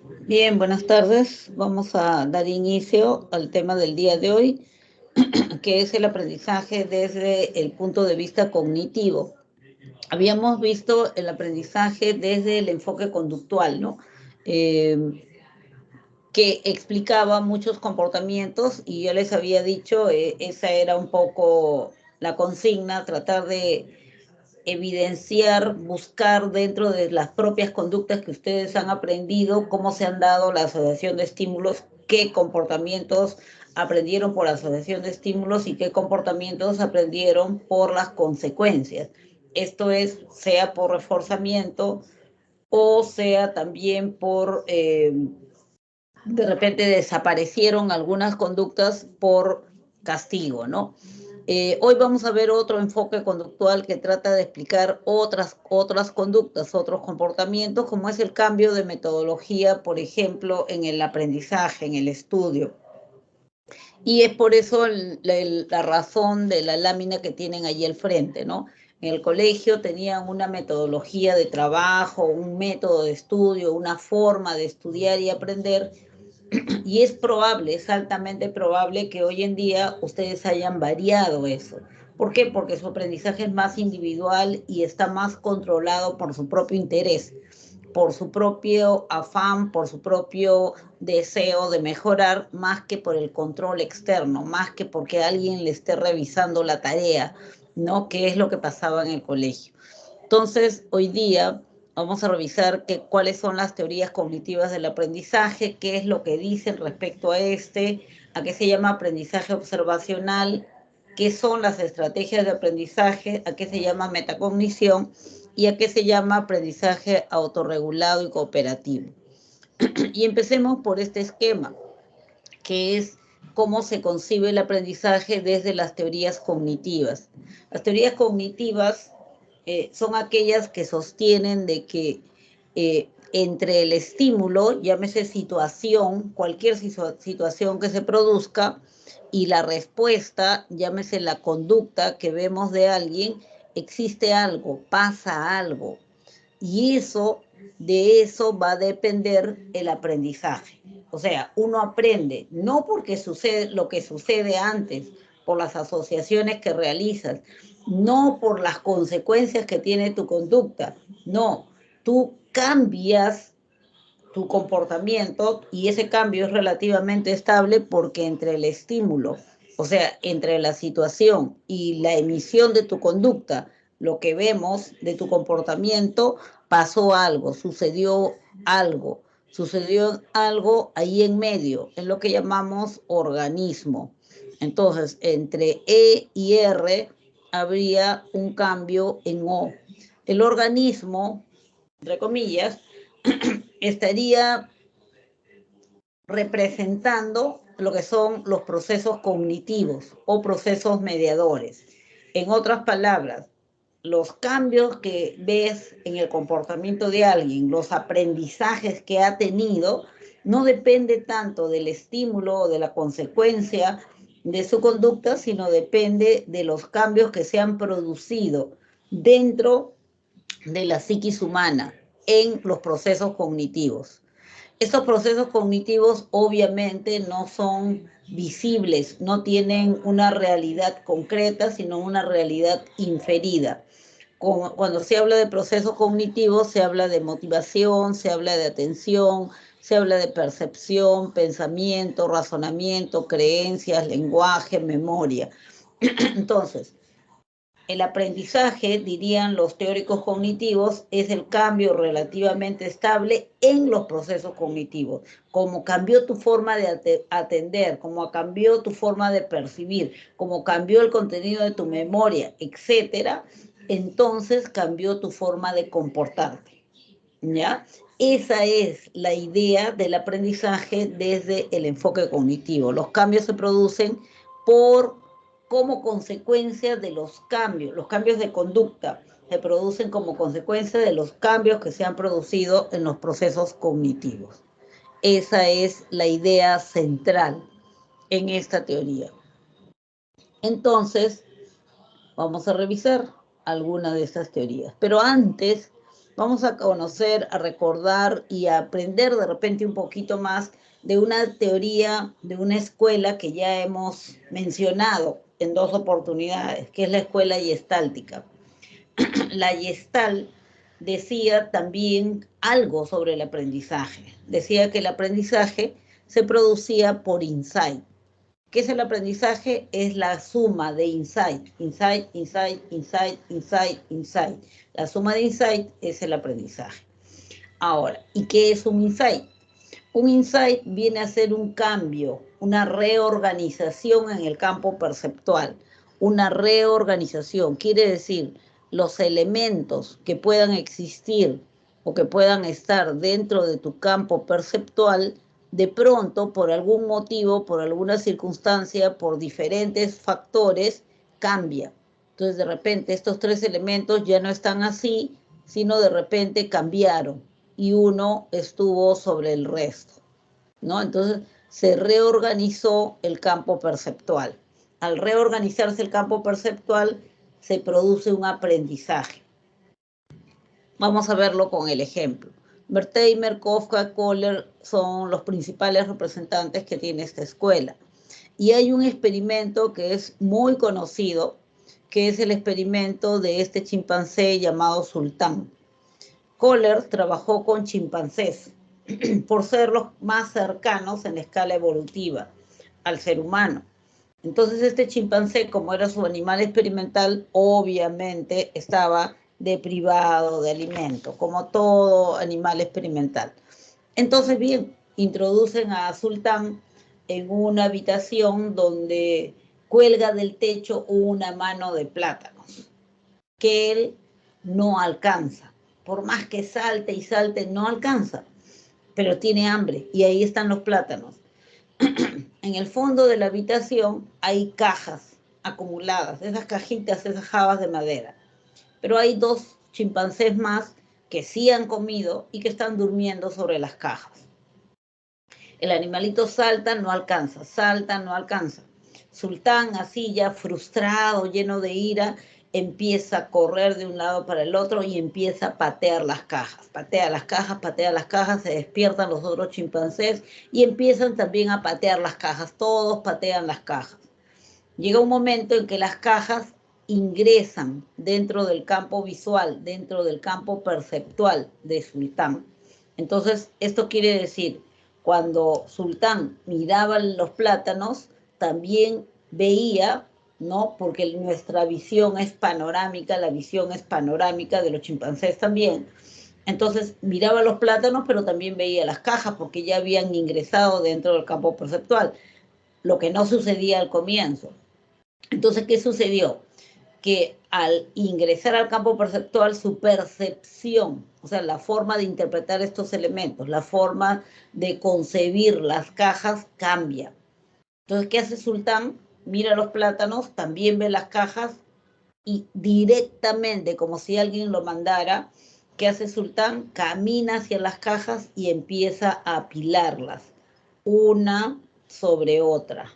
Bien, buenas tardes. Vamos a dar inicio al tema del día de hoy, que es el aprendizaje desde el punto de vista cognitivo. Habíamos visto el aprendizaje desde el enfoque conductual, ¿no? Eh, que explicaba muchos comportamientos y yo les había dicho, esa era un poco la consigna, tratar de evidenciar, buscar dentro de las propias conductas que ustedes han aprendido, cómo se han dado la asociación de estímulos, qué comportamientos aprendieron por asociación de estímulos y qué comportamientos aprendieron por las consecuencias. Esto es, sea por reforzamiento o sea también por, de repente desaparecieron algunas conductas por castigo, ¿no? Hoy vamos a ver otro enfoque conductual que trata de explicar otras conductas, otros comportamientos, como es el cambio de metodología, por ejemplo, en el aprendizaje, en el estudio. Y es por eso la razón de la lámina que tienen allí al frente, ¿no? En el colegio tenían una metodología de trabajo, un método de estudio, una forma de estudiar y aprender, y es probable, es altamente probable que hoy en día ustedes hayan variado eso. ¿Por qué? Porque su aprendizaje es más individual y está más controlado por su propio interés, por su propio afán, por su propio deseo de mejorar, más que por el control externo, más que porque alguien le esté revisando la tarea, ¿no? Que es lo que pasaba en el colegio. Entonces, hoy día vamos a revisar cuáles son las teorías cognitivas del aprendizaje, qué es lo que dicen respecto a qué se llama aprendizaje observacional, qué son las estrategias de aprendizaje, a qué se llama metacognición y a qué se llama aprendizaje autorregulado y cooperativo. Y empecemos por este esquema, que es cómo se concibe el aprendizaje desde las teorías cognitivas. Las teorías cognitivas son aquellas que sostienen de que entre el estímulo, llámese situación, cualquier situación que se produzca, y la respuesta, llámese la conducta que vemos de alguien, existe algo, pasa algo. Y de eso va a depender el aprendizaje. O sea, uno aprende, no porque sucede lo que sucede antes, por las asociaciones que realizas, no por las consecuencias que tiene tu conducta, no, tú cambias tu comportamiento y ese cambio es relativamente estable porque entre el estímulo, o sea, entre la situación y la emisión de tu conducta, lo que vemos de tu comportamiento, pasó algo, sucedió algo ahí en medio, es lo que llamamos organismo. Entonces, entre E y R habría un cambio en O. El organismo, entre comillas, estaría representando lo que son los procesos cognitivos o procesos mediadores. En otras palabras, los cambios que ves en el comportamiento de alguien, los aprendizajes que ha tenido, no depende tanto del estímulo o de la consecuencia de su conducta, sino depende de los cambios que se han producido dentro de la psiquis humana en los procesos cognitivos. Estos procesos cognitivos obviamente no son visibles, no tienen una realidad concreta, sino una realidad inferida. Cuando se habla de procesos cognitivos, se habla de motivación, se habla de atención, se habla de percepción, pensamiento, razonamiento, creencias, lenguaje, memoria. Entonces, el aprendizaje, dirían los teóricos cognitivos, es el cambio relativamente estable en los procesos cognitivos. Como cambió tu forma de atender, como cambió tu forma de percibir, como cambió el contenido de tu memoria, etcétera, entonces cambió tu forma de comportarte, ¿ya? Esa es la idea del aprendizaje desde el enfoque cognitivo. Los cambios se producen por como consecuencia de los cambios de conducta se producen como consecuencia de los cambios que se han producido en los procesos cognitivos. Esa es la idea central en esta teoría. Entonces, vamos a revisar algunas de estas teorías. Pero antes vamos a conocer, a recordar y a aprender de repente un poquito más de una teoría, de una escuela que ya hemos mencionado en 2 oportunidades, que es la escuela gestáltica. La Gestalt decía también algo sobre el aprendizaje. Decía que el aprendizaje se producía por insight. ¿Qué es el aprendizaje? Es la suma de insight. Insight, insight, insight, insight, insight. La suma de insight es el aprendizaje. Ahora, ¿y qué es un insight? Un insight viene a ser un cambio, una reorganización en el campo perceptual. Una reorganización quiere decir los elementos que puedan existir o que puedan estar dentro de tu campo perceptual, de pronto, por algún motivo, por alguna circunstancia, por diferentes factores, cambia. Entonces, de repente, estos 3 elementos ya no están así, sino de repente cambiaron y uno estuvo sobre el resto, ¿no? Entonces, se reorganizó el campo perceptual. Al reorganizarse el campo perceptual, se produce un aprendizaje. Vamos a verlo con el ejemplo. Wertheimer, Kafka, Kohler son los principales representantes que tiene esta escuela. Y hay un experimento que es muy conocido, que es el experimento de este chimpancé llamado Sultán. Kohler trabajó con chimpancés por ser los más cercanos en la escala evolutiva al ser humano. Entonces este chimpancé, como era su animal experimental, obviamente estaba deprivado de alimento, como todo animal experimental. Entonces, bien, introducen a Sultán en una habitación donde cuelga del techo una mano de plátanos, que él no alcanza. Por más que salte y salte, no alcanza, pero tiene hambre y ahí están los plátanos. En el fondo de la habitación hay cajas acumuladas, esas cajitas, esas jabas de madera. Pero hay 2 chimpancés más que sí han comido y que están durmiendo sobre las cajas. El animalito salta, no alcanza, salta, no alcanza. Sultán, así ya frustrado, lleno de ira, empieza a correr de un lado para el otro y empieza a patear las cajas. Patea las cajas, se despiertan los otros chimpancés y empiezan también a patear las cajas. Todos patean las cajas. Llega un momento en que las cajas ingresan dentro del campo visual, dentro del campo perceptual de Sultán. Entonces, esto quiere decir, cuando Sultán miraba los plátanos, también veía, ¿no? Porque nuestra visión es panorámica, la visión es panorámica de los chimpancés también. Entonces, miraba los plátanos, pero también veía las cajas, porque ya habían ingresado dentro del campo perceptual, lo que no sucedía al comienzo. Entonces, ¿qué sucedió? Que al ingresar al campo perceptual, su percepción, o sea, la forma de interpretar estos elementos, la forma de concebir las cajas cambia. Entonces, ¿qué hace Sultán? Mira los plátanos, también ve las cajas y directamente, como si alguien lo mandara, ¿qué hace Sultán? Camina hacia las cajas y empieza a apilarlas, una sobre otra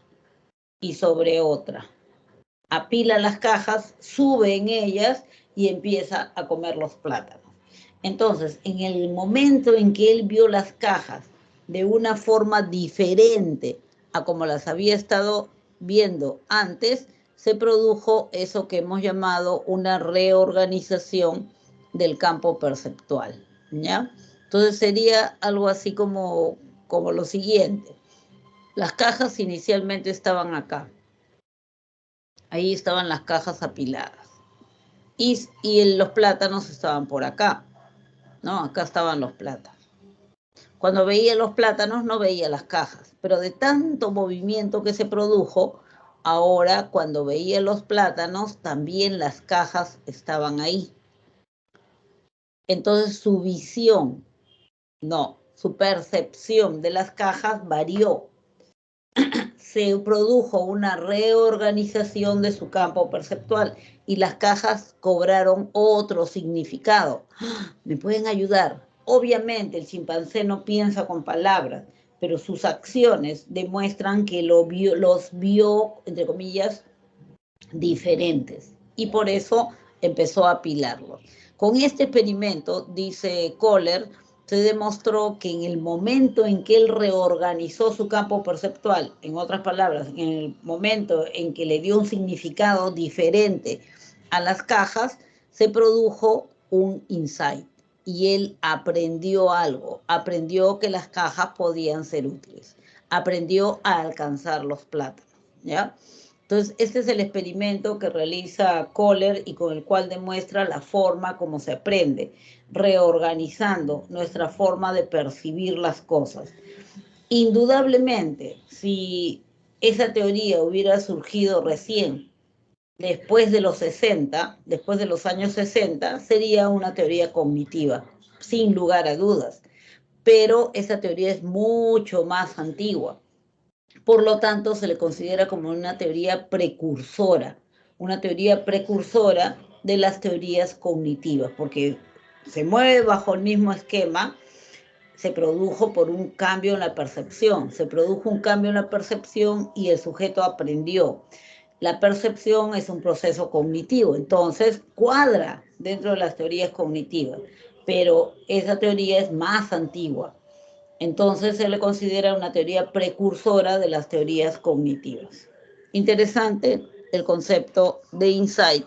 y sobre otra. Apila las cajas, sube en ellas y empieza a comer los plátanos. Entonces, en el momento en que él vio las cajas de una forma diferente a como las había estado viendo antes, se produjo eso que hemos llamado una reorganización del campo perceptual, ¿ya? Entonces sería algo así como lo siguiente. Las cajas inicialmente estaban acá. Ahí estaban las cajas apiladas. Y los plátanos estaban por acá, ¿no? Acá estaban los plátanos. Cuando veía los plátanos no veía las cajas, pero de tanto movimiento que se produjo, ahora cuando veía los plátanos también las cajas estaban ahí. Entonces su visión, no, su percepción de las cajas varió. Se produjo una reorganización de su campo perceptual y las cajas cobraron otro significado. ¿Me pueden ayudar? Obviamente el chimpancé no piensa con palabras, pero sus acciones demuestran que los vio, entre comillas, diferentes. Y por eso empezó a apilarlos. Con este experimento, dice Kohler, se demostró que en el momento en que él reorganizó su campo perceptual, en otras palabras, en el momento en que le dio un significado diferente a las cajas, se produjo un insight y él aprendió algo, aprendió que las cajas podían ser útiles, aprendió a alcanzar los plátanos, ¿ya? Entonces, este es el experimento que realiza Kohler y con el cual demuestra la forma como se aprende, reorganizando nuestra forma de percibir las cosas. Indudablemente, si esa teoría hubiera surgido recién, después de los 60, después de los años 60, sería una teoría cognitiva, sin lugar a dudas. Pero esa teoría es mucho más antigua. Por lo tanto, se le considera como una teoría precursora de las teorías cognitivas, porque se mueve bajo el mismo esquema, se produjo por un cambio en la percepción, se produjo un cambio en la percepción y el sujeto aprendió. La percepción es un proceso cognitivo, entonces cuadra dentro de las teorías cognitivas, pero esa teoría es más antigua. Entonces se le considera una teoría precursora de las teorías cognitivas. Interesante el concepto de insight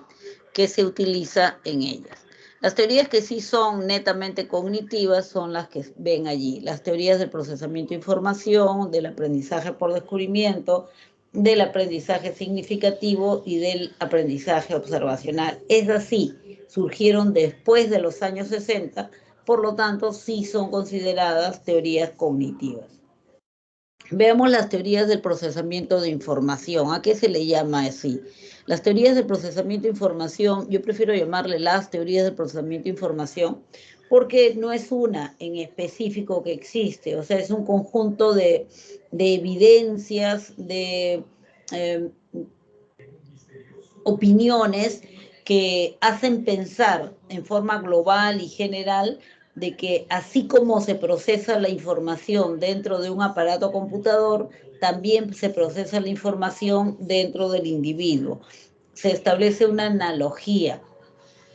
que se utiliza en ellas. Las teorías que sí son netamente cognitivas son las que ven allí, las teorías del procesamiento de información, del aprendizaje por descubrimiento, del aprendizaje significativo y del aprendizaje observacional. Es así, surgieron después de los años 60, por lo tanto, sí son consideradas teorías cognitivas. Veamos las teorías del procesamiento de información. ¿A qué se le llama así? Las teorías del procesamiento de información, yo prefiero llamarle las teorías del procesamiento de información, porque no es una en específico que existe, o sea, es un conjunto de evidencias, de opiniones que hacen pensar en forma global y general de que así como se procesa la información dentro de un aparato computador, también se procesa la información dentro del individuo. Se establece una analogía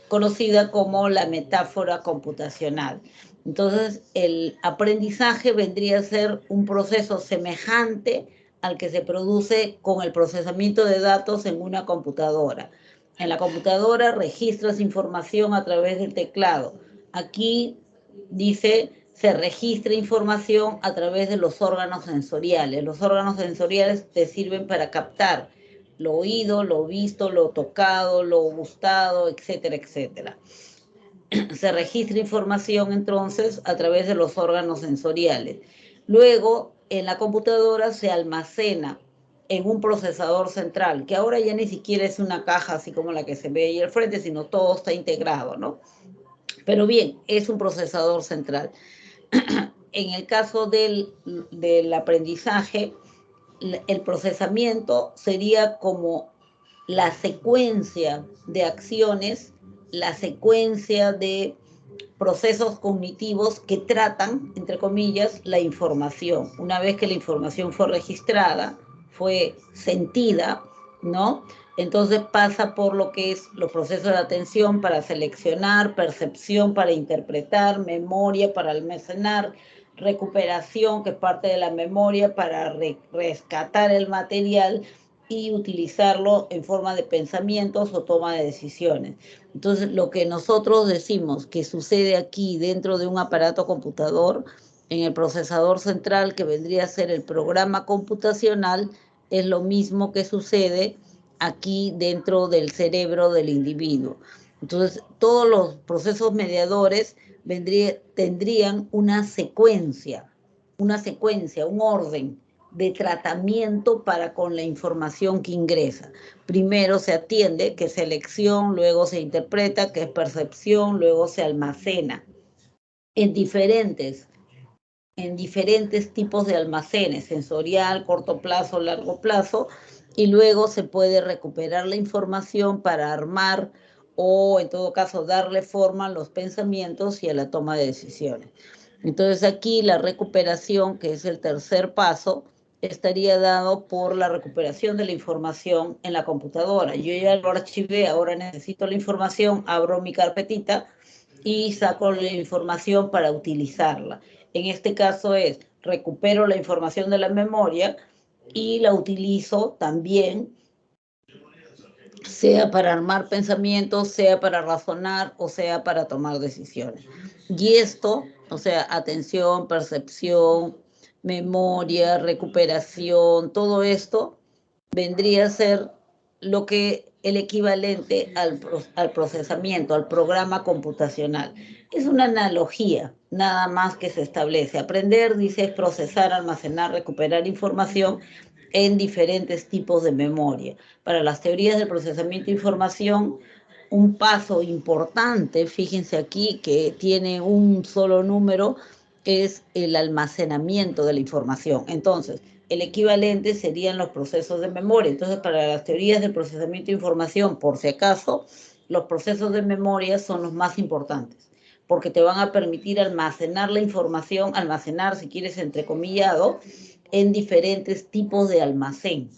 conocida como la metáfora computacional. Entonces, el aprendizaje vendría a ser un proceso semejante al que se produce con el procesamiento de datos en una computadora. En la computadora registras información a través del teclado. Aquí dice, se registra información a través de los órganos sensoriales. Los órganos sensoriales te sirven para captar lo oído, lo visto, lo tocado, lo gustado, etcétera, etcétera. Se registra información entonces a través de los órganos sensoriales. Luego, en la computadora se almacena en un procesador central, que ahora ya ni siquiera es una caja así como la que se ve ahí al frente, sino todo está integrado, ¿no? Pero bien, es un procesador central. En el caso del aprendizaje, el procesamiento sería como la secuencia de acciones, la secuencia de procesos cognitivos que tratan, entre comillas, la información. Una vez que la información fue registrada, fue sentida, ¿no? Entonces pasa por lo que es los procesos de atención para seleccionar, percepción para interpretar, memoria para almacenar, recuperación, que es parte de la memoria, para rescatar el material y utilizarlo en forma de pensamientos o toma de decisiones. Entonces, lo que nosotros decimos que sucede aquí dentro de un aparato computador, en el procesador central, que vendría a ser el programa computacional, es lo mismo que sucede aquí dentro del cerebro del individuo. Entonces, todos los procesos mediadores tendrían una secuencia, un orden de tratamiento para con la información que ingresa. Primero se atiende, que es selección, luego se interpreta, que es percepción, luego se almacena en diferentes tipos de almacenes, sensorial, corto plazo, largo plazo, y luego se puede recuperar la información para armar o en todo caso darle forma a los pensamientos y a la toma de decisiones. Entonces aquí la recuperación, que es el tercer paso, estaría dado por la recuperación de la información en la computadora. Yo ya lo archivé, ahora necesito la información, abro mi carpetita y saco la información para utilizarla. En este caso es, recupero la información de la memoria y la utilizo también, sea para armar pensamientos, sea para razonar o sea para tomar decisiones. Y esto, o sea, atención, percepción, memoria, recuperación, todo esto vendría a ser lo que el equivalente al procesamiento, al programa computacional. Es una analogía, nada más que se establece. Aprender, dice, es procesar, almacenar, recuperar información en diferentes tipos de memoria. Para las teorías del procesamiento de información, un paso importante, fíjense aquí, que tiene un solo número, es el almacenamiento de la información. Entonces, el equivalente serían los procesos de memoria. Entonces, para las teorías del procesamiento de información, por si acaso, los procesos de memoria son los más importantes, porque te van a permitir almacenar la información, almacenar, si quieres, entrecomillado, en diferentes tipos de almacén.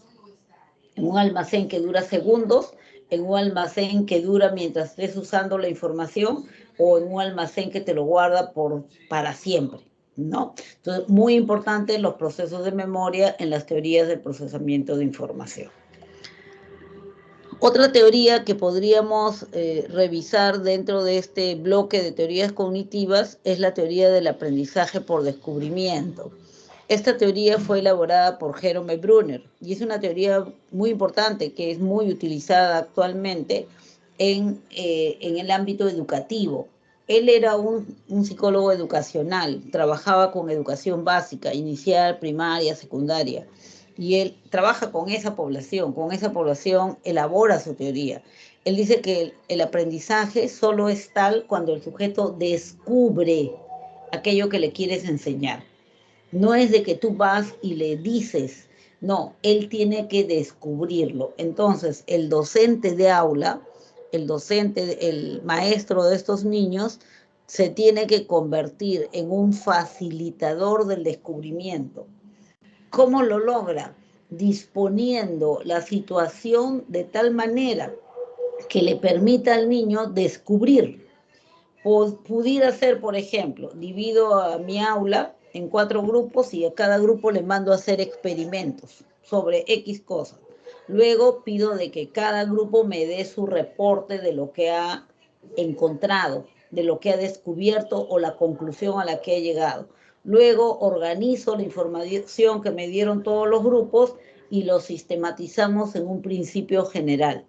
En un almacén que dura segundos, en un almacén que dura mientras estés usando la información, o en un almacén que te lo guarda para siempre, ¿no? Entonces, muy importante los procesos de memoria en las teorías del procesamiento de información. Otra teoría que podríamos revisar dentro de este bloque de teorías cognitivas es la teoría del aprendizaje por descubrimiento. Esta teoría fue elaborada por Jerome Bruner y es una teoría muy importante que es muy utilizada actualmente en el ámbito educativo. Él era un psicólogo educacional, trabajaba con educación básica, inicial, primaria, secundaria, y él trabaja con esa población elabora su teoría. Él dice que el aprendizaje solo es tal cuando el sujeto descubre aquello que le quieres enseñar. No es de que tú vas y le dices, no, él tiene que descubrirlo. Entonces, el docente de aula, el maestro de estos niños, se tiene que convertir en un facilitador del descubrimiento. ¿Cómo lo logra? Disponiendo la situación de tal manera que le permita al niño descubrir. Pudiera ser, por ejemplo, divido a mi aula en 4 grupos y a cada grupo le mando a hacer experimentos sobre X cosas. Luego pido de que cada grupo me dé su reporte de lo que ha encontrado, de lo que ha descubierto o la conclusión a la que ha llegado. Luego organizo la información que me dieron todos los grupos y lo sistematizamos en un principio general.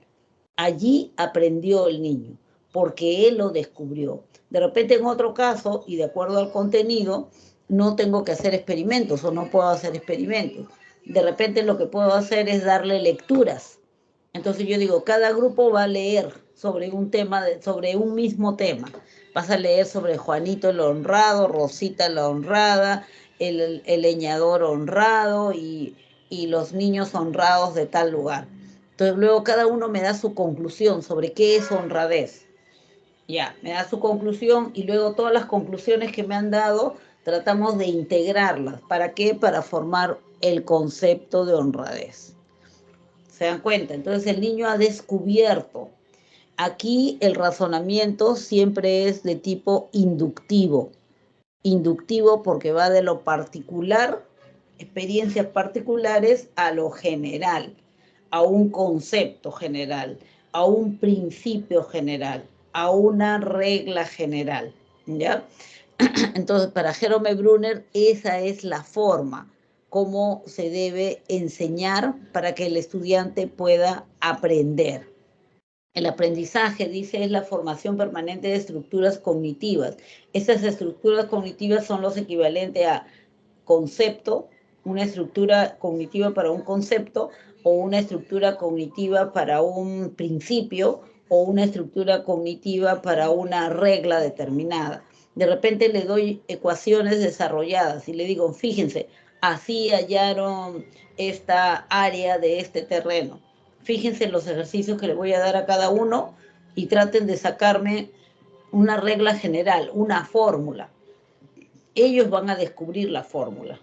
Allí aprendió el niño, porque él lo descubrió. De repente, en otro caso, y de acuerdo al contenido, no tengo que hacer experimentos o no puedo hacer experimentos. De repente lo que puedo hacer es darle lecturas. Entonces yo digo, cada grupo va a leer sobre un tema, sobre un mismo tema. Vas a leer sobre Juanito el honrado, Rosita la honrada, el leñador honrado y los niños honrados de tal lugar. Entonces luego cada uno me da su conclusión sobre qué es honradez. Ya, me da su conclusión y luego todas las conclusiones que me han dado tratamos de integrarlas. ¿Para qué? Para formar el concepto de honradez. ¿Se dan cuenta? Entonces el niño ha descubierto. Aquí el razonamiento siempre es de tipo inductivo. Inductivo porque va de lo particular, experiencias particulares, a lo general, a un concepto general, a un principio general, a una regla general, ¿ya? Entonces, para Jerome Bruner, esa es la forma como se debe enseñar para que el estudiante pueda aprender. El aprendizaje, dice, es la formación permanente de estructuras cognitivas. Estas estructuras cognitivas son los equivalentes a concepto, una estructura cognitiva para un concepto, o una estructura cognitiva para un principio, o una estructura cognitiva para una regla determinada. De repente le doy ecuaciones desarrolladas y le digo, fíjense, así hallaron esta área de este terreno. Fíjense los ejercicios que le voy a dar a cada uno y traten de sacarme una regla general, una fórmula. Ellos van a descubrir la fórmula.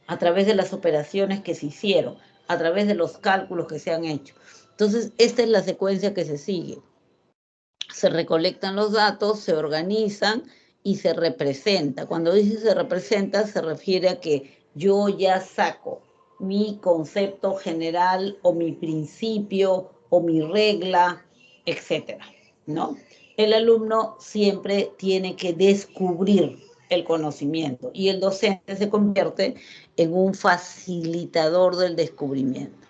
a través de las operaciones que se hicieron, a través de los cálculos que se han hecho. Entonces, esta es la secuencia que se sigue. Se recolectan los datos, se organizan y se representa. Cuando dice se representa, se refiere a que yo ya saco mi concepto general o mi principio o mi regla, etcétera, ¿no? El alumno siempre tiene que descubrir el conocimiento y el docente se convierte en un facilitador del descubrimiento.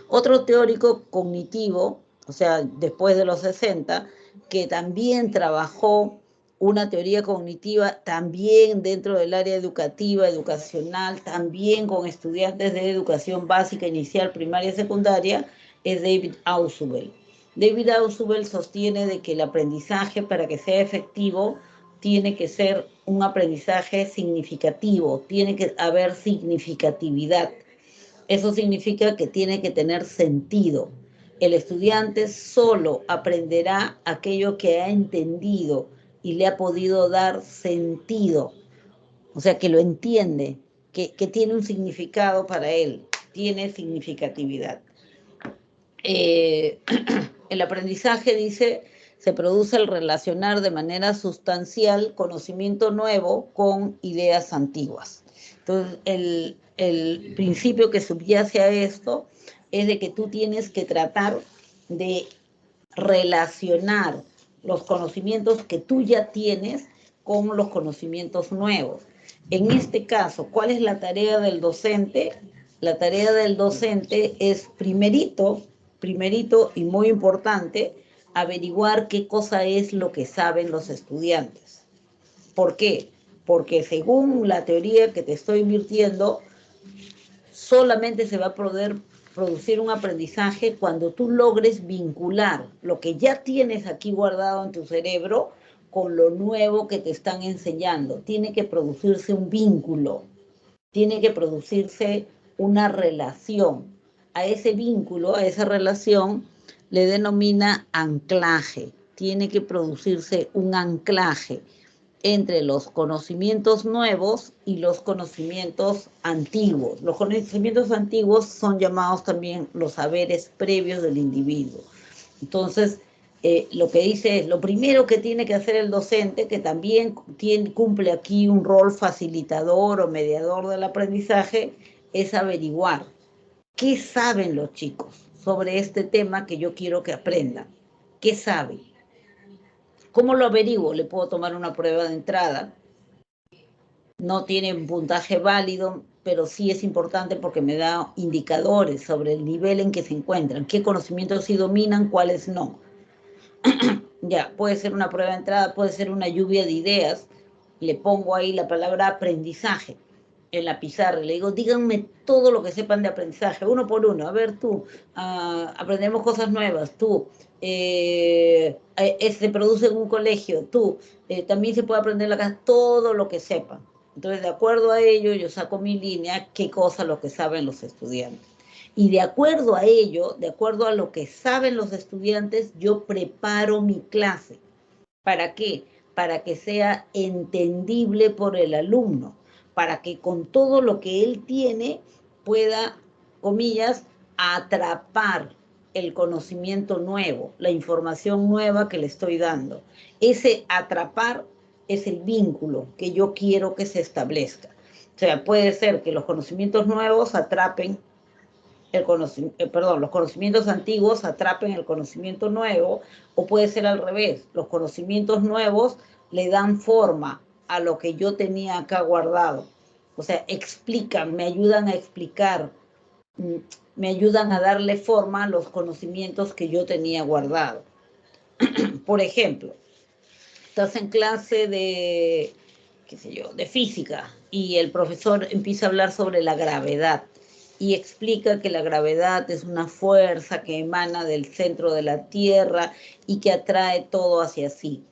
Otro teórico cognitivo, o sea, después de los 60, que también trabajó una teoría cognitiva, también dentro del área educativa, educacional, también con estudiantes de educación básica, inicial, primaria y secundaria, es David Ausubel. David Ausubel sostiene de que el aprendizaje, para que sea efectivo, tiene que ser un aprendizaje significativo, tiene que haber significatividad. Eso significa que tiene que tener sentido. El estudiante solo aprenderá aquello que ha entendido y le ha podido dar sentido. O sea, que lo entiende, que tiene un significado para él, tiene significatividad. El aprendizaje, dice, se produce al relacionar de manera sustancial conocimiento nuevo con ideas antiguas. Entonces, el principio que subyace a esto es de que tú tienes que tratar de relacionar los conocimientos que tú ya tienes con los conocimientos nuevos. En este caso, ¿cuál es la tarea del docente? La tarea del docente es primerito y muy importante, averiguar qué cosa es lo que saben los estudiantes. ¿Por qué? Porque según la teoría que te estoy invirtiendo, solamente se va a poder producir un aprendizaje cuando tú logres vincular lo que ya tienes aquí guardado en tu cerebro con lo nuevo que te están enseñando. Tiene que producirse un vínculo, tiene que producirse una relación. A ese vínculo, a esa relación, le denomina anclaje. Tiene que producirse un anclaje entre los conocimientos nuevos y los conocimientos antiguos. Los conocimientos antiguos son llamados también los saberes previos del individuo. Entonces, lo que dice es, lo primero que tiene que hacer el docente, que también cumple aquí un rol facilitador o mediador del aprendizaje, es averiguar qué saben los chicos sobre este tema que yo quiero que aprendan. ¿Qué saben? ¿Cómo lo averiguo? Le puedo tomar una prueba de entrada. No tiene un puntaje válido, pero sí es importante porque me da indicadores sobre el nivel en que se encuentran, qué conocimientos sí dominan, cuáles no. Ya, puede ser una prueba de entrada, puede ser una lluvia de ideas. Le pongo ahí la palabra aprendizaje en la pizarra. Le digo, díganme todo lo que sepan de aprendizaje, uno por uno. A ver, tú, aprendemos cosas nuevas, tú. Se produce en un colegio, tú. También se puede aprender en la casa, todo lo que sepan. Entonces, de acuerdo a ello, yo saco mi línea, qué cosa lo que saben los estudiantes. Y de acuerdo a ello, de acuerdo a lo que saben los estudiantes, yo preparo mi clase. ¿Para qué? Para que sea entendible por el alumno, para que con todo lo que él tiene pueda, comillas, atrapar el conocimiento nuevo, la información nueva que le estoy dando. Ese atrapar es el vínculo que yo quiero que se establezca. O sea, puede ser que los conocimientos nuevos atrapen los conocimientos antiguos atrapen el conocimiento nuevo, o puede ser al revés, los conocimientos nuevos le dan forma a lo que yo tenía acá guardado. O sea, explican, me ayudan a explicar, me ayudan a darle forma a los conocimientos que yo tenía guardado. Por ejemplo, estás en clase de, qué sé yo, de física, y el profesor empieza a hablar sobre la gravedad y explica que la gravedad es una fuerza que emana del centro de la Tierra y que atrae todo hacia sí.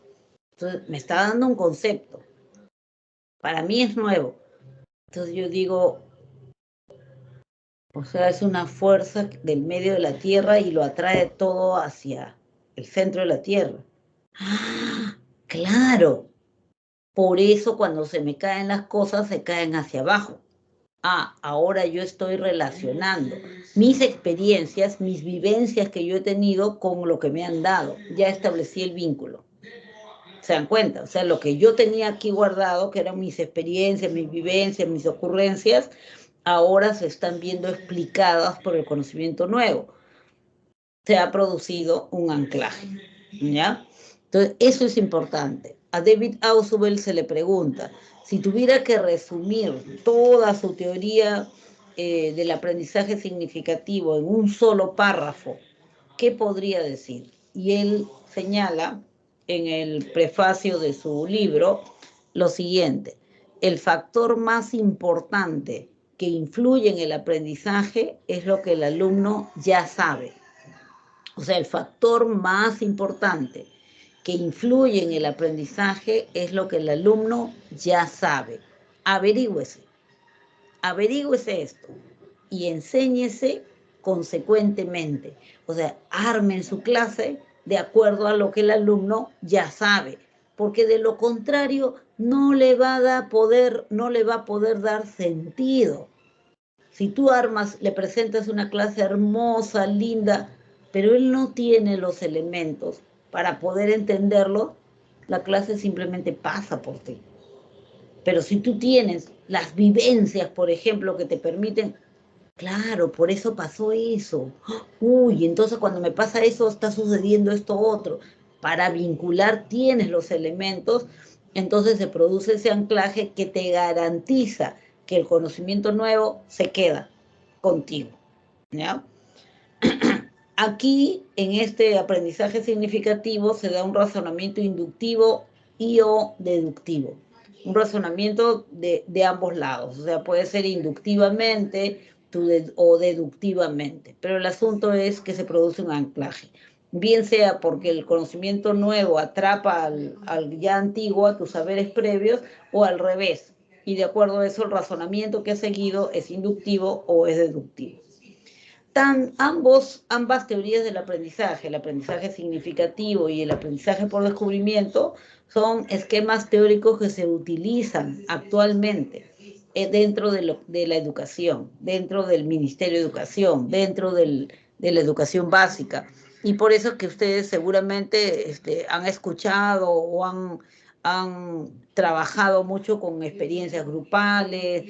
Entonces, me está dando un concepto. Para mí es nuevo. Entonces yo digo, o sea, es una fuerza del medio de la Tierra y lo atrae todo hacia el centro de la Tierra. ¡Ah! ¡Claro! Por eso cuando se me caen las cosas, se caen hacia abajo. ahora yo estoy relacionando mis experiencias, mis vivencias que yo he tenido con lo que me han dado. Ya establecí el vínculo. ¿Se dan cuenta? O sea, lo que yo tenía aquí guardado, que eran mis experiencias, mis vivencias, mis ocurrencias, ahora se están viendo explicadas por el conocimiento nuevo. Se ha producido un anclaje, ¿ya? Entonces, eso es importante. A David Ausubel se le pregunta, si tuviera que resumir toda su teoría del aprendizaje significativo en un solo párrafo, ¿qué podría decir? Y él señala en el prefacio de su libro lo siguiente: el factor más importante que influye en el aprendizaje es lo que el alumno ya sabe. O sea, el factor más importante que influye en el aprendizaje es lo que el alumno ya sabe. Averígüese, averígüese esto y enséñese consecuentemente. O sea, armen su clase de acuerdo a lo que el alumno ya sabe, porque de lo contrario no le va a poder dar sentido. Si tú armas, le presentas una clase hermosa, linda, pero él no tiene los elementos para poder entenderlo, la clase simplemente pasa por ti. Pero si tú tienes las vivencias, por ejemplo, que te permiten, claro, por eso pasó eso. Uy, entonces cuando me pasa eso está sucediendo esto otro. Para vincular tienes los elementos, entonces se produce ese anclaje que te garantiza que el conocimiento nuevo se queda contigo, ¿ya? Aquí, en este aprendizaje significativo, se da un razonamiento inductivo y o deductivo. Un razonamiento de ambos lados, o sea, puede ser inductivamente o deductivamente, pero el asunto es que se produce un anclaje, bien sea porque el conocimiento nuevo atrapa al ya antiguo, a tus saberes previos, o al revés, y de acuerdo a eso el razonamiento que ha seguido es inductivo o es deductivo. Ambas teorías del aprendizaje, el aprendizaje significativo y el aprendizaje por descubrimiento, son esquemas teóricos que se utilizan actualmente dentro de la educación, dentro del Ministerio de Educación, dentro de la educación básica. Y por eso es que ustedes seguramente han escuchado o han trabajado mucho con experiencias grupales,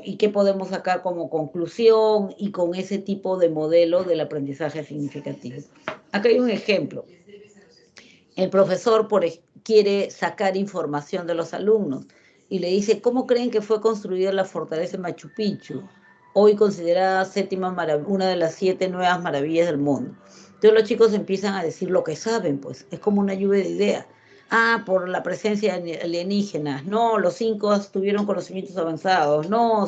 y qué podemos sacar como conclusión y con ese tipo de modelo del aprendizaje significativo. Acá hay un ejemplo. El profesor quiere sacar información de los alumnos y le dice, ¿cómo creen que fue construida la fortaleza de Machu Picchu? Hoy considerada una de las 7 nuevas maravillas del mundo. Entonces los chicos empiezan a decir lo que saben, pues es como una lluvia de ideas. Por la presencia de alienígenas. No, los incas tuvieron conocimientos avanzados. No,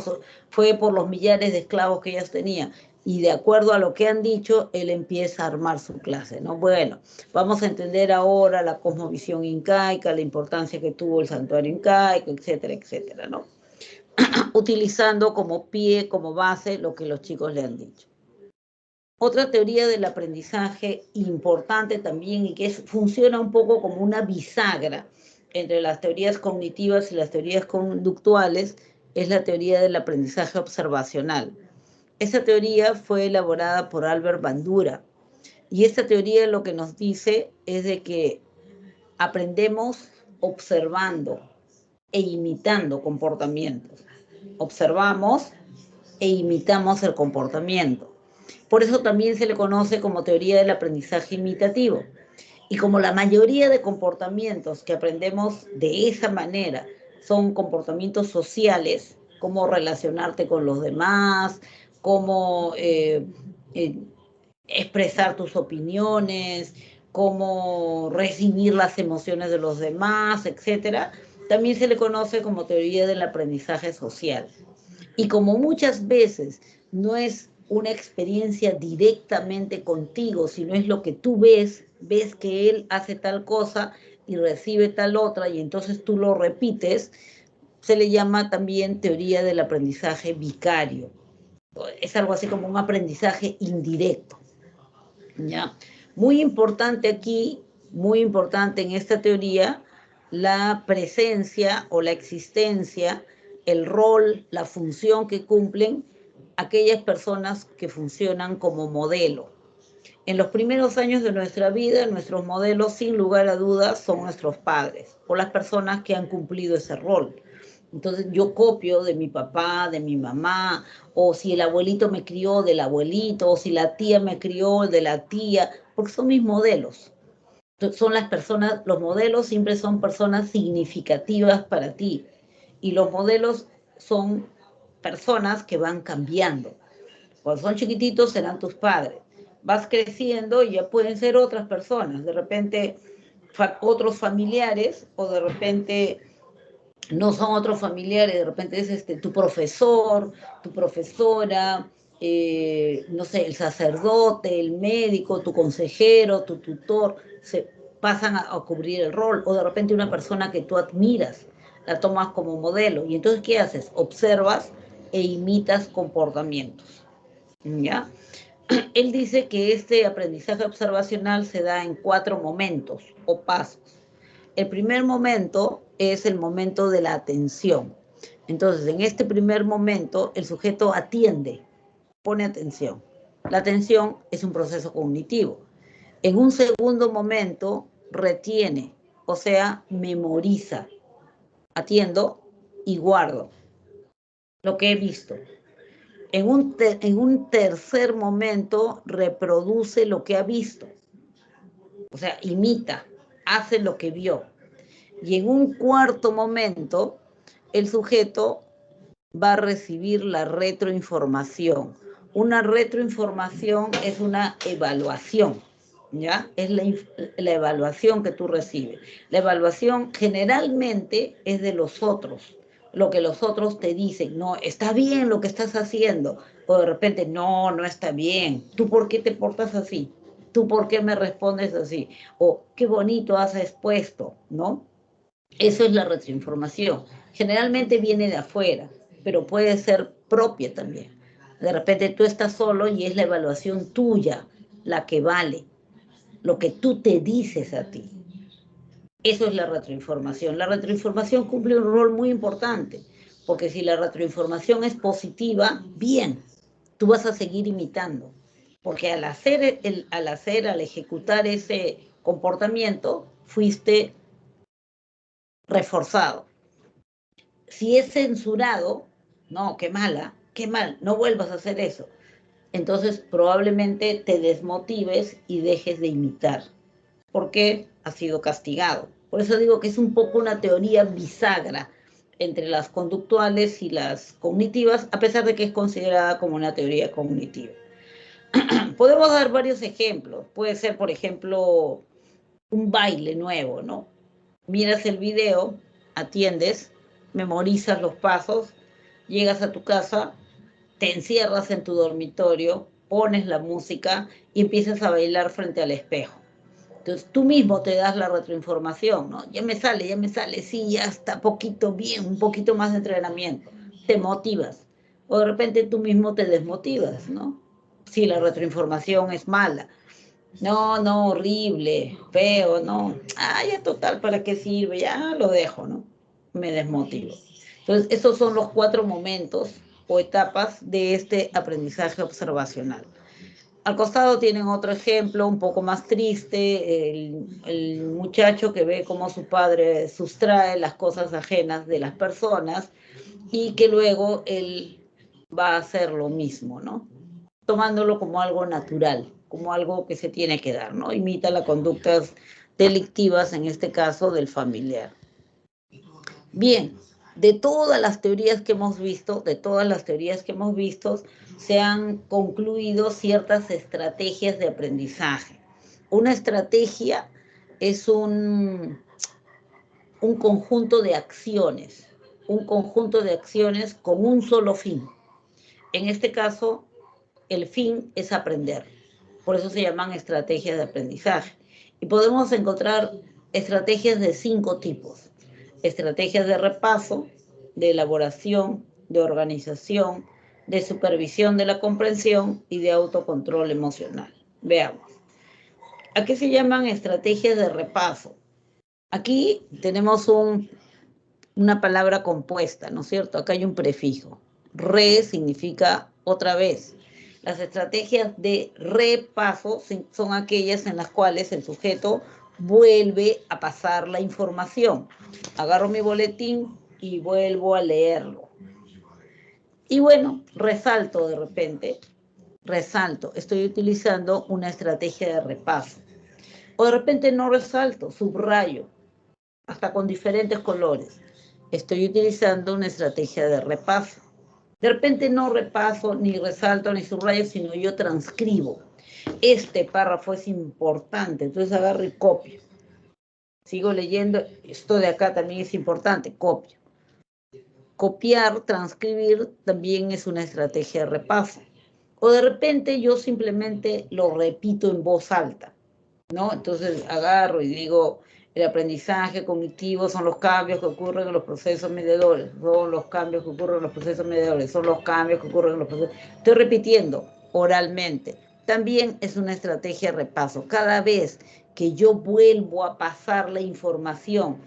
fue por los millares de esclavos que ellos tenían. Y de acuerdo a lo que han dicho, él empieza a armar su clase, ¿no? Bueno, vamos a entender ahora la cosmovisión incaica, la importancia que tuvo el santuario incaico, etcétera, etcétera, ¿no? Utilizando como pie, como base, lo que los chicos le han dicho. Otra teoría del aprendizaje importante también y que funciona un poco como una bisagra entre las teorías cognitivas y las teorías conductuales es la teoría del aprendizaje observacional. Esa teoría fue elaborada por Albert Bandura y esta teoría lo que nos dice es de que aprendemos observando e imitando comportamientos. Observamos e imitamos el comportamiento. Por eso también se le conoce como teoría del aprendizaje imitativo. Y como la mayoría de comportamientos que aprendemos de esa manera son comportamientos sociales, como relacionarte con los demás, como expresar tus opiniones, cómo recibir las emociones de los demás, etcétera, también se le conoce como teoría del aprendizaje social. Y como muchas veces no es una experiencia directamente contigo, sino es lo que tú ves que él hace tal cosa y recibe tal otra, y entonces tú lo repites, se le llama también teoría del aprendizaje vicario. Es algo así como un aprendizaje indirecto, ¿ya? Muy importante aquí, muy importante en esta teoría, la presencia o la existencia el rol, la función que cumplen aquellas personas que funcionan como modelo. En los primeros años de nuestra vida, nuestros modelos, sin lugar a dudas, son nuestros padres o las personas que han cumplido ese rol. Entonces yo copio de mi papá, de mi mamá, o si el abuelito me crió del abuelito, o si la tía me crió de la tía, porque son mis modelos. Entonces, son las personas, los modelos siempre son personas significativas para ti. Y los modelos son personas que van cambiando. Cuando son chiquititos serán tus padres. Vas creciendo y ya pueden ser otras personas, de repente otros familiares o de repente no son otros familiares, de repente es tu profesor, tu profesora, no sé, el sacerdote, el médico, tu consejero, tu tutor, se pasan a cubrir el rol, o de repente una persona que tú admiras, la tomas como modelo, y entonces ¿qué haces? Observas e imitas comportamientos, ¿ya? Él dice que este aprendizaje observacional se da en 4 momentos o pasos. El primer momento es el momento de la atención. Entonces, en este primer momento, el sujeto atiende, pone atención. La atención es un proceso cognitivo. En un segundo momento, retiene, o sea, memoriza. Atiendo y guardo lo que he visto. En un tercer momento, reproduce lo que ha visto. O sea, imita, hace lo que vio. Y en un cuarto momento, el sujeto va a recibir la retroinformación. Una retroinformación es una evaluación, ¿ya? Es la evaluación que tú recibes. La evaluación generalmente es de los otros, lo que los otros te dicen, no, está bien lo que estás haciendo, o de repente, no, no está bien, ¿tú por qué te portas así? ¿Tú por qué me respondes así? O qué bonito has expuesto, ¿no? Eso es la retroinformación. Generalmente viene de afuera, pero puede ser propia también. De repente tú estás solo y es la evaluación tuya la que vale, lo que tú te dices a ti. Eso es la retroinformación. La retroinformación cumple un rol muy importante, porque si la retroinformación es positiva, bien, tú vas a seguir imitando. Porque al ejecutar ese comportamiento, fuiste reforzado. Si es censurado, no, qué mala, qué mal, no vuelvas a hacer eso. Entonces probablemente te desmotives y dejes de imitar, porque has sido castigado. Por eso digo que es un poco una teoría bisagra entre las conductuales y las cognitivas, a pesar de que es considerada como una teoría cognitiva. Podemos dar varios ejemplos. Puede ser, por ejemplo, un baile nuevo, ¿no? Miras el video, atiendes, memorizas los pasos, llegas a tu casa, te encierras en tu dormitorio, pones la música y empiezas a bailar frente al espejo. Entonces tú mismo te das la retroinformación, ¿no? Ya me sale, sí, ya está poquito bien, un poquito más de entrenamiento. Te motivas. O de repente tú mismo te desmotivas, ¿no? Si la retroinformación es mala. No, no, horrible, feo, no. Ah, ya total, ¿para qué sirve? Ya lo dejo, ¿no? Me desmotivo. Entonces, esos son los 4 momentos o etapas de este aprendizaje observacional. Al costado tienen otro ejemplo un poco más triste, el muchacho que ve cómo su padre sustrae las cosas ajenas de las personas y que luego él va a hacer lo mismo, ¿no? Tomándolo como algo natural, como algo que se tiene que dar, ¿no? Imita las conductas delictivas, en este caso del familiar. Bien, de todas las teorías que hemos visto, se han concluido ciertas estrategias de aprendizaje. Una estrategia es un conjunto de acciones, con un solo fin. En este caso, el fin es aprender. Por eso se llaman estrategias de aprendizaje. Y podemos encontrar estrategias de 5 tipos. Estrategias de repaso, de elaboración, de organización, de supervisión de la comprensión y de autocontrol emocional. Veamos. ¿A qué se llaman estrategias de repaso? Aquí tenemos una palabra compuesta, ¿no es cierto? Acá hay un prefijo. Re significa otra vez. Las estrategias de repaso son aquellas en las cuales el sujeto vuelve a pasar la información. Agarro mi boletín y vuelvo a leerlo. Y bueno, resalto de repente, estoy utilizando una estrategia de repaso. O de repente no resalto, subrayo, hasta con diferentes colores. Estoy utilizando una estrategia de repaso. De repente no repaso, ni resalto, ni subrayo, sino yo transcribo. Este párrafo es importante, entonces agarro y copio. Sigo leyendo, esto de acá también es importante, copio. Copiar, transcribir, también es una estrategia de repaso. O de repente yo simplemente lo repito en voz alta, ¿no? Entonces agarro y digo, el aprendizaje cognitivo son los cambios que ocurren en los procesos mediadores, son los cambios que ocurren en los procesos mediadores, son los cambios que ocurren en los procesos. Estoy repitiendo oralmente. También es una estrategia de repaso. Cada vez que yo vuelvo a pasar la información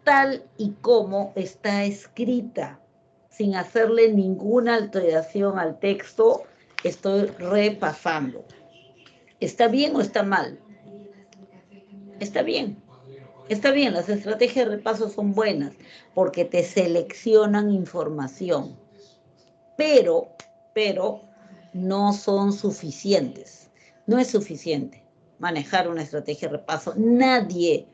tal y como está escrita, sin hacerle ninguna alteración al texto, estoy repasando. ¿Está bien o está mal? Está bien. Está bien, las estrategias de repaso son buenas porque te seleccionan información, pero no son suficientes. No es suficiente manejar una estrategia de repaso. Nadie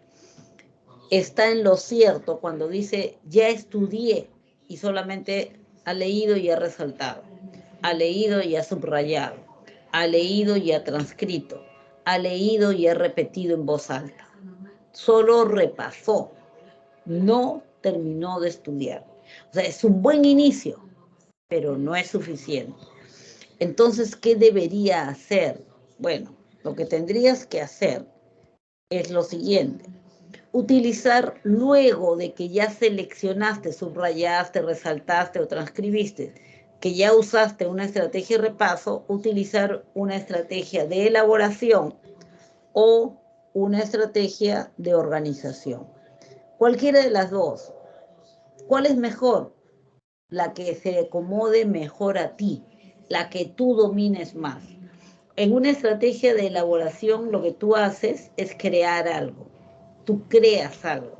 está en lo cierto cuando dice, ya estudié y solamente ha leído y ha resaltado, ha leído y ha subrayado, ha leído y ha transcrito, ha leído y ha repetido en voz alta. Solo repasó, no terminó de estudiar. O sea, es un buen inicio, pero no es suficiente. Entonces, ¿qué debería hacer? Bueno, lo que tendrías que hacer es lo siguiente. Utilizar luego de que ya seleccionaste, subrayaste, resaltaste o transcribiste, que ya usaste una estrategia de repaso, utilizar una estrategia de elaboración o una estrategia de organización. Cualquiera de las dos. ¿Cuál es mejor? La que se acomode mejor a ti, la que tú domines más. En una estrategia de elaboración lo que tú haces es crear algo. Tú creas algo.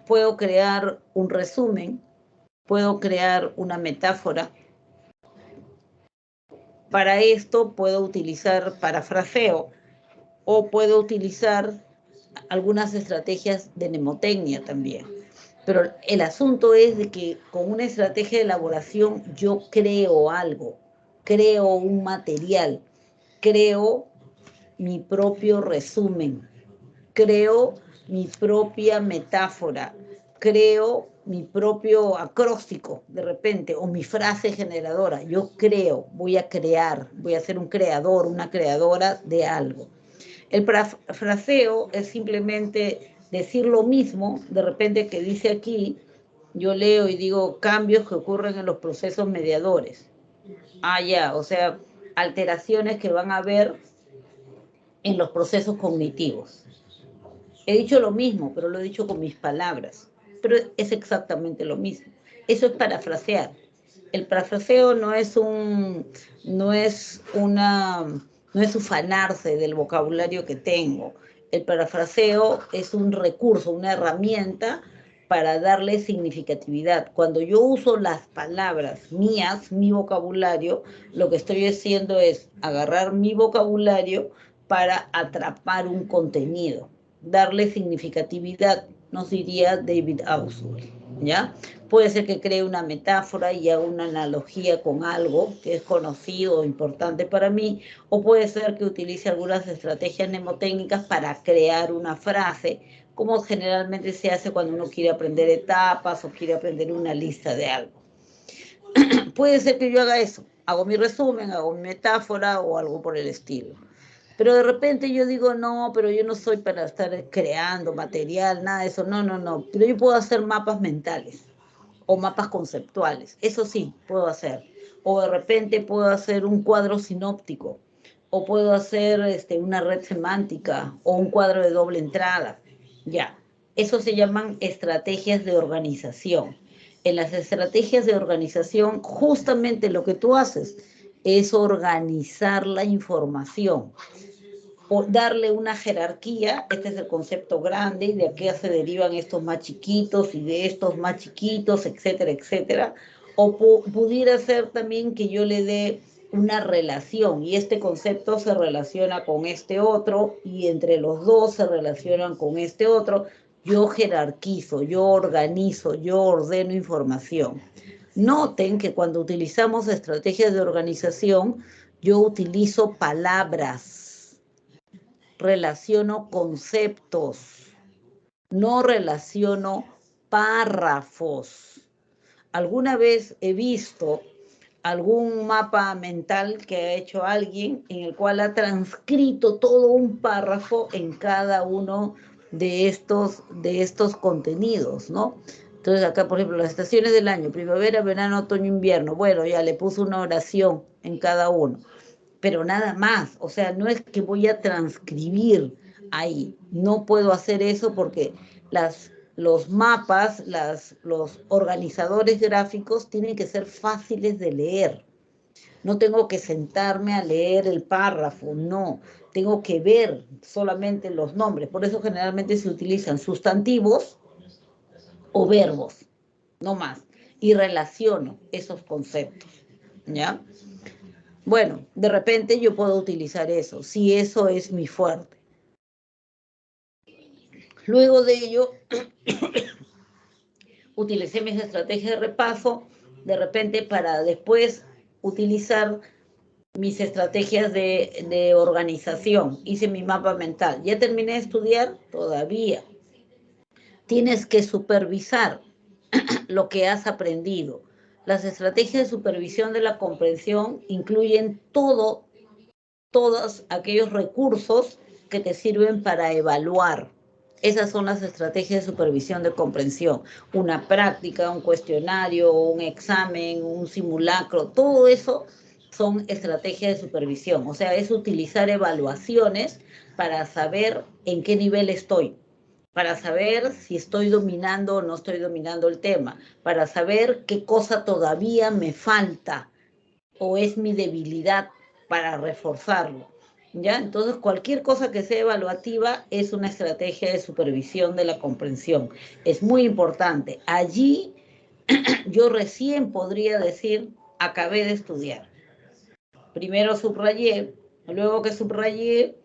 Puedo crear un resumen, puedo crear una metáfora. Para esto puedo utilizar parafraseo o puedo utilizar algunas estrategias de mnemotecnia también. Pero el asunto es de que con una estrategia de elaboración yo creo algo, creo un material, creo mi propio resumen, creo mi propia metáfora, creo mi propio acróstico de repente, o mi frase generadora. Yo creo, voy a crear, voy a ser un creador, una creadora de algo. El parafraseo es simplemente decir lo mismo, de repente que dice aquí, yo leo y digo cambios que ocurren en los procesos mediadores. Ah, ya, o sea, alteraciones que van a haber en los procesos cognitivos. He dicho lo mismo, pero lo he dicho con mis palabras. Pero es exactamente lo mismo. Eso es parafrasear. El parafraseo no es ufanarse del vocabulario que tengo. El parafraseo es un recurso, una herramienta para darle significatividad. Cuando yo uso las palabras mías, mi vocabulario, lo que estoy haciendo es agarrar mi vocabulario para atrapar un contenido, darle significatividad, nos diría David Ausubel, ¿ya? Puede ser que cree una metáfora y haga una analogía con algo que es conocido o importante para mí, o puede ser que utilice algunas estrategias mnemotécnicas para crear una frase, como generalmente se hace cuando uno quiere aprender etapas o quiere aprender una lista de algo. Puede ser que yo haga eso, hago mi resumen, hago mi metáfora o algo por el estilo. Pero de repente yo digo, no, pero yo no soy para estar creando material, nada de eso, no. Pero yo puedo hacer mapas mentales o mapas conceptuales, eso sí, puedo hacer. O de repente puedo hacer un cuadro sinóptico, o puedo hacer una red semántica, o un cuadro de doble entrada, ya. Eso se llaman estrategias de organización. En las estrategias de organización, justamente lo que tú haces es organizar la información, o darle una jerarquía. Este es el concepto grande, y de aquí se derivan estos más chiquitos y de estos más chiquitos, etcétera, etcétera. O pudiera ser también que yo le dé una relación, y este concepto se relaciona con este otro, y entre los dos se relacionan con este otro. Yo jerarquizo, yo organizo, yo ordeno información. Noten que cuando utilizamos estrategias de organización, yo utilizo palabras, relaciono conceptos, no relaciono párrafos. Alguna vez he visto algún mapa mental que ha hecho alguien en el cual ha transcrito todo un párrafo en cada uno de estos contenidos, ¿no? Entonces acá, por ejemplo, las estaciones del año, primavera, verano, otoño, invierno. Bueno, ya le puso una oración en cada uno, pero nada más. O sea, no es que voy a transcribir ahí. No puedo hacer eso porque los mapas, los organizadores gráficos tienen que ser fáciles de leer. No tengo que sentarme a leer el párrafo, no. Tengo que ver solamente los nombres. Por eso generalmente se utilizan sustantivos o verbos, no más. Y relaciono esos conceptos, ¿ya? Bueno, de repente yo puedo utilizar eso, si eso es mi fuerte. Luego de ello, utilicé mis estrategias de repaso, de repente para después utilizar mis estrategias de organización. Hice mi mapa mental. ¿Ya terminé de estudiar? Todavía. Tienes que supervisar lo que has aprendido. Las estrategias de supervisión de la comprensión incluyen todos aquellos recursos que te sirven para evaluar. Esas son las estrategias de supervisión de comprensión. Una práctica, un cuestionario, un examen, un simulacro, todo eso son estrategias de supervisión. O sea, es utilizar evaluaciones para saber en qué nivel estoy, para saber si estoy dominando o no estoy dominando el tema, para saber qué cosa todavía me falta o es mi debilidad para reforzarlo. ¿Ya? Entonces, cualquier cosa que sea evaluativa es una estrategia de supervisión de la comprensión. Es muy importante. Allí yo recién podría decir, acabé de estudiar. Primero subrayé, luego que subrayé,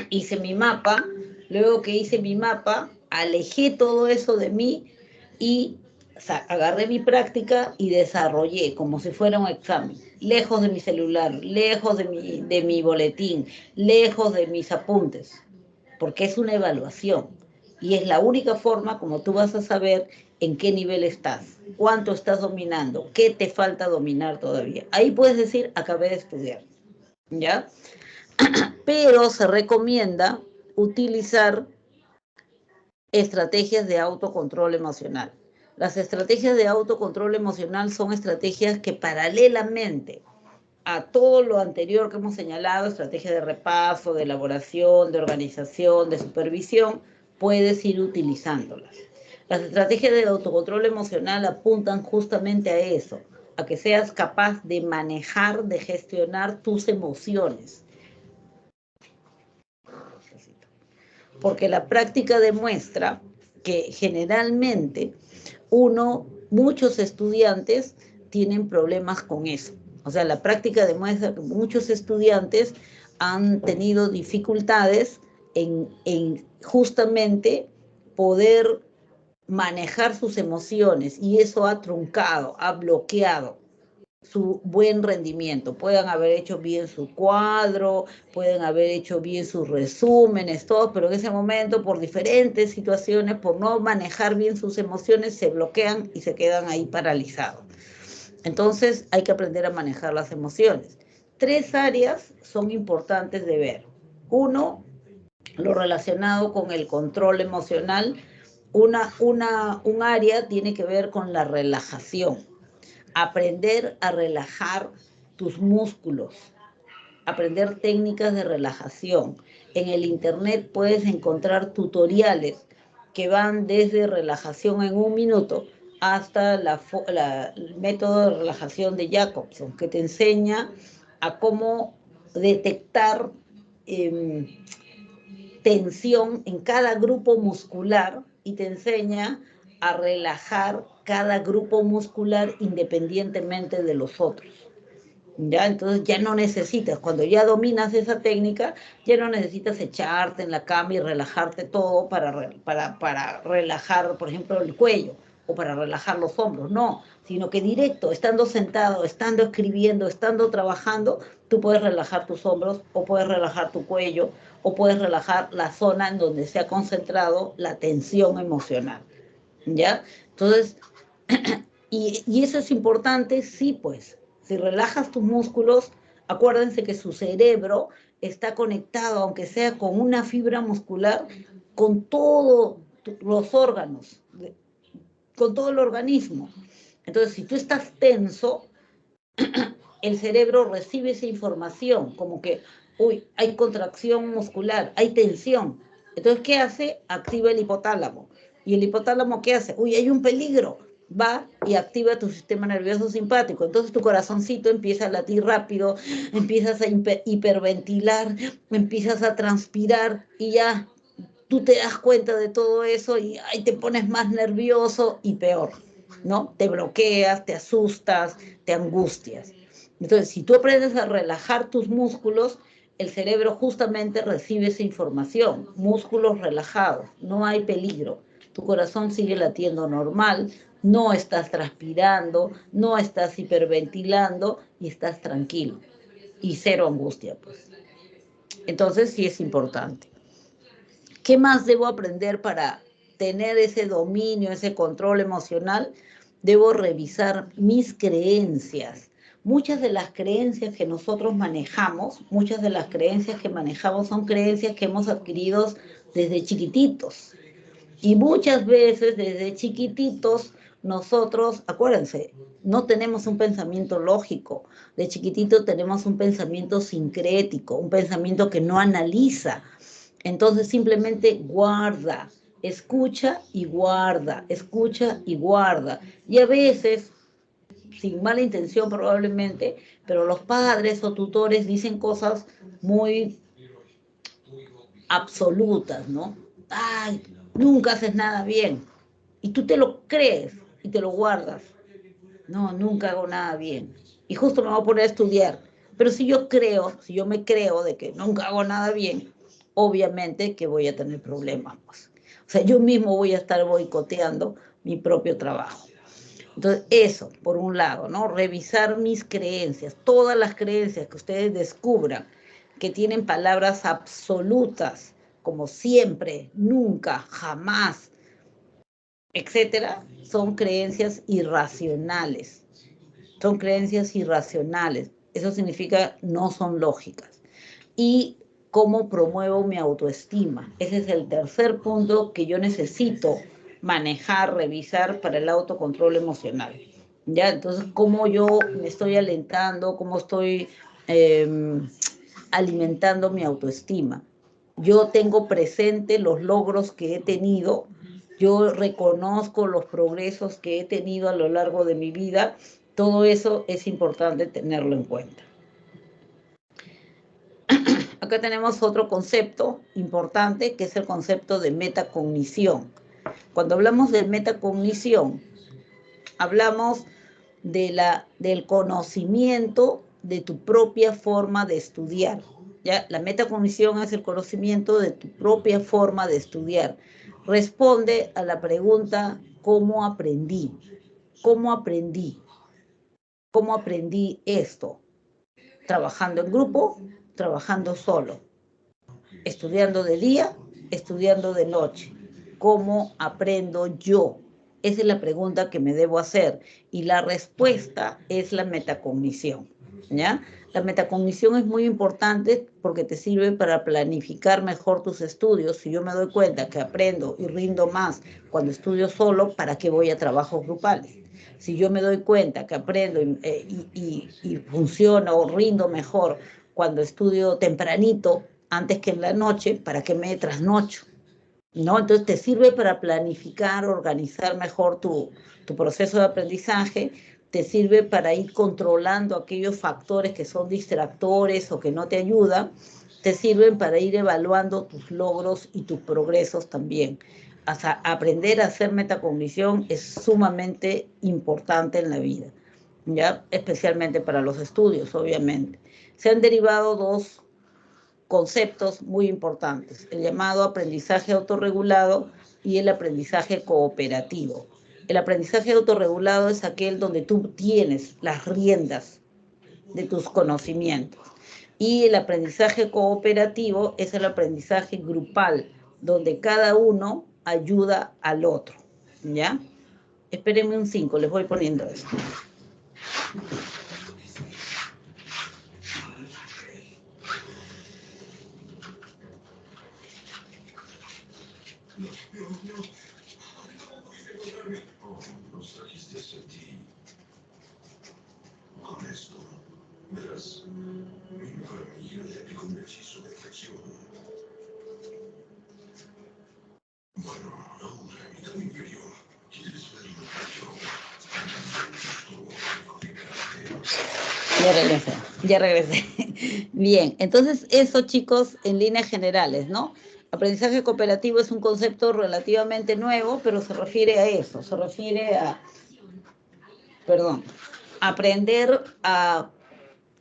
hice mi mapa, luego que hice mi mapa, alejé todo eso de mí y agarré mi práctica y desarrollé como si fuera un examen, lejos de mi celular, lejos de mi boletín, lejos de mis apuntes, porque es una evaluación y es la única forma como tú vas a saber en qué nivel estás, cuánto estás dominando, qué te falta dominar todavía. Ahí puedes decir, acabé de estudiar, ¿ya? Pero se recomienda utilizar estrategias de autocontrol emocional. Las estrategias de autocontrol emocional son estrategias que paralelamente a todo lo anterior que hemos señalado, estrategias de repaso, de elaboración, de organización, de supervisión, puedes ir utilizándolas. Las estrategias de autocontrol emocional apuntan justamente a eso, a que seas capaz de manejar, de gestionar tus emociones. Porque la práctica demuestra que generalmente muchos estudiantes tienen problemas con eso. O sea, la práctica demuestra que muchos estudiantes han tenido dificultades en justamente poder manejar sus emociones, y eso ha truncado, ha bloqueado su buen rendimiento. Pueden haber hecho bien su cuadro, pueden haber hecho bien sus resúmenes, todo, pero en ese momento, por diferentes situaciones, por no manejar bien sus emociones, se bloquean y se quedan ahí paralizados. Entonces, hay que aprender a manejar las emociones. 3 áreas son importantes de ver. 1, lo relacionado con el control emocional. Un área tiene que ver con la relajación. Aprender a relajar tus músculos, aprender técnicas de relajación. En el internet puedes encontrar tutoriales que van desde relajación en 1 minuto hasta el método de relajación de Jacobson, que te enseña a cómo detectar tensión en cada grupo muscular y te enseña a relajar cada grupo muscular independientemente de los otros. ¿Ya? Entonces ya no necesitas, cuando ya dominas esa técnica, ya no necesitas echarte en la cama y relajarte todo para relajar, por ejemplo, el cuello o para relajar los hombros, no, sino que directo, estando sentado, estando escribiendo, estando trabajando, tú puedes relajar tus hombros o puedes relajar tu cuello o puedes relajar la zona en donde se ha concentrado la tensión emocional, ¿ya? Entonces, y eso es importante, sí, pues, si relajas tus músculos, acuérdense que su cerebro está conectado, aunque sea con una fibra muscular, con todos los órganos, con todo el organismo. Entonces, si tú estás tenso, el cerebro recibe esa información, como que, uy, hay contracción muscular, hay tensión. Entonces, ¿qué hace? Activa el hipotálamo. ¿Y el hipotálamo qué hace? Uy, hay un peligro. Va y activa tu sistema nervioso simpático. Entonces tu corazoncito empieza a latir rápido, empiezas a hiperventilar, empiezas a transpirar y ya tú te das cuenta de todo eso y ay, te pones más nervioso y peor, ¿no? Te bloqueas, te asustas, te angustias. Entonces, si tú aprendes a relajar tus músculos, el cerebro justamente recibe esa información. Músculos relajados, no hay peligro. Tu corazón sigue latiendo normal, no estás transpirando, no estás hiperventilando y estás tranquilo. Y cero angustia, pues. Entonces, sí es importante. ¿Qué más debo aprender para tener ese dominio, ese control emocional? Debo revisar mis creencias. Muchas de las creencias que nosotros manejamos, muchas de las creencias que manejamos son creencias que hemos adquirido desde chiquititos. Y muchas veces desde chiquititos nosotros, acuérdense, no tenemos un pensamiento lógico. De chiquitito tenemos un pensamiento sincrético, un pensamiento que no analiza. Entonces simplemente guarda, escucha y guarda, escucha y guarda. Y a veces, sin mala intención probablemente, pero los padres o tutores dicen cosas muy absolutas, ¿no? Ay, nunca haces nada bien. Y tú te lo crees y te lo guardas. No, nunca hago nada bien. Y justo me voy a poner a estudiar. Pero si yo creo, si yo me creo de que nunca hago nada bien, obviamente que voy a tener problemas, pues. O sea, yo mismo voy a estar boicoteando mi propio trabajo. Entonces, eso, por un lado, ¿no? Revisar mis creencias, todas las creencias que ustedes descubran que tienen palabras absolutas, como siempre, nunca, jamás, etcétera, son creencias irracionales. Son creencias irracionales. Eso significa no son lógicas. Y cómo promuevo mi autoestima. Ese es el tercer punto que yo necesito manejar, revisar para el autocontrol emocional. ¿Ya? Entonces, cómo yo me estoy alentando, cómo estoy alimentando mi autoestima. Yo tengo presente los logros que he tenido, yo reconozco los progresos que he tenido a lo largo de mi vida. Todo eso es importante tenerlo en cuenta. Acá tenemos otro concepto importante, que es el concepto de metacognición. Cuando hablamos de metacognición, hablamos del conocimiento de tu propia forma de estudiar. ¿Ya? La metacognición es el conocimiento de tu propia forma de estudiar. Responde a la pregunta, ¿cómo aprendí? ¿Cómo aprendí? ¿Cómo aprendí esto? Trabajando en grupo, trabajando solo, estudiando de día, estudiando de noche. ¿Cómo aprendo yo? Esa es la pregunta que me debo hacer. Y la respuesta es la metacognición, ¿ya? La metacognición es muy importante porque te sirve para planificar mejor tus estudios. Si yo me doy cuenta que aprendo y rindo más cuando estudio solo, ¿para qué voy a trabajos grupales? Si yo me doy cuenta que aprendo y funciono o rindo mejor cuando estudio tempranito, antes que en la noche, ¿para qué me trasnocho? ¿no? Entonces te sirve para planificar, organizar mejor tu proceso de aprendizaje, te sirve para ir controlando aquellos factores que son distractores o que no te ayudan, te sirven para ir evaluando tus logros y tus progresos también. O sea, aprender a hacer metacognición es sumamente importante en la vida, ¿ya? Especialmente para los estudios, obviamente. Se han derivado dos conceptos muy importantes, el llamado aprendizaje autorregulado y el aprendizaje cooperativo. El aprendizaje autorregulado es aquel donde tú tienes las riendas de tus conocimientos. Y el aprendizaje cooperativo es el aprendizaje grupal, donde cada uno ayuda al otro, ¿ya? Espérenme un 5, les voy poniendo esto. Nos trajiste hacia ti. Con esto, verás, mi mejor amiga le aplicó un hechizo de afección. Bueno, ahora mi mitad inferior. ¿Quieres verlo yo? Ya regresé. Bien, entonces eso, chicos, en líneas generales, ¿no? Aprendizaje cooperativo es un concepto relativamente nuevo, pero se refiere a eso, se refiere a, perdón, aprender a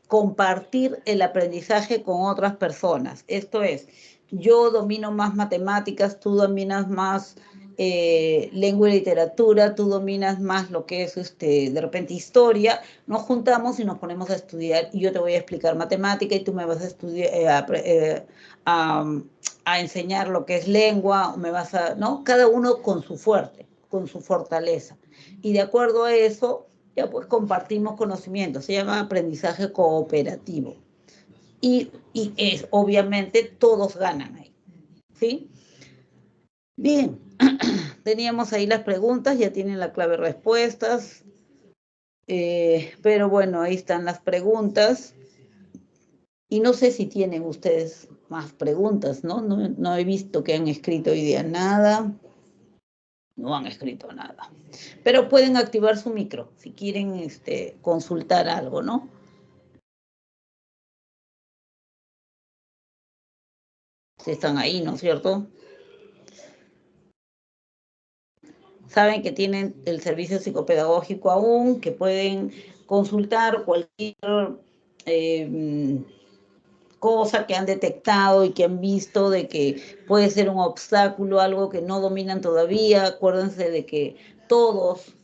compartir el aprendizaje con otras personas. Esto es, yo domino más matemáticas, tú dominas más lengua y literatura, tú dominas más lo que es de repente historia, nos juntamos y nos ponemos a estudiar y yo te voy a explicar matemática y tú me vas a estudiar, a enseñar lo que es lengua, me vas a, ¿no? Cada uno con su fuerte, con su fortaleza. Y de acuerdo a eso, ya pues compartimos conocimientos, se llama aprendizaje cooperativo. Y es, obviamente, todos ganan ahí, ¿sí? Bien, teníamos ahí las preguntas, ya tienen la clave respuestas, pero bueno, ahí están las preguntas. Y no sé si tienen ustedes más preguntas, ¿no? No he visto que han escrito hoy día nada. No han escrito nada. Pero pueden activar su micro si quieren consultar algo, ¿no? Si están ahí, ¿no es cierto? Saben que tienen el servicio psicopedagógico aún, que pueden consultar cualquier cosa que han detectado y que han visto de que puede ser un obstáculo, algo que no dominan todavía. Acuérdense de que todos,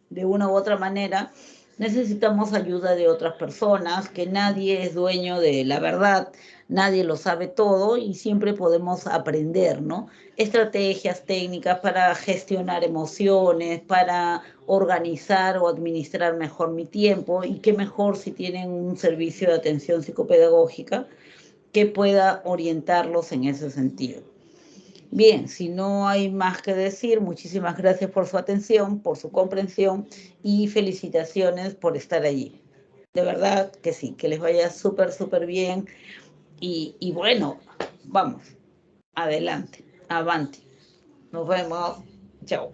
de una u otra manera, necesitamos ayuda de otras personas, que nadie es dueño de la verdad, nadie lo sabe todo y siempre podemos aprender, ¿no? Estrategias, técnicas para gestionar emociones, para organizar o administrar mejor mi tiempo, y qué mejor si tienen un servicio de atención psicopedagógica que pueda orientarlos en ese sentido. Bien, si no hay más que decir, muchísimas gracias por su atención, por su comprensión y felicitaciones por estar allí. De verdad que sí, que les vaya súper, súper bien. Y bueno, vamos, adelante, avante. Nos vemos. Chao.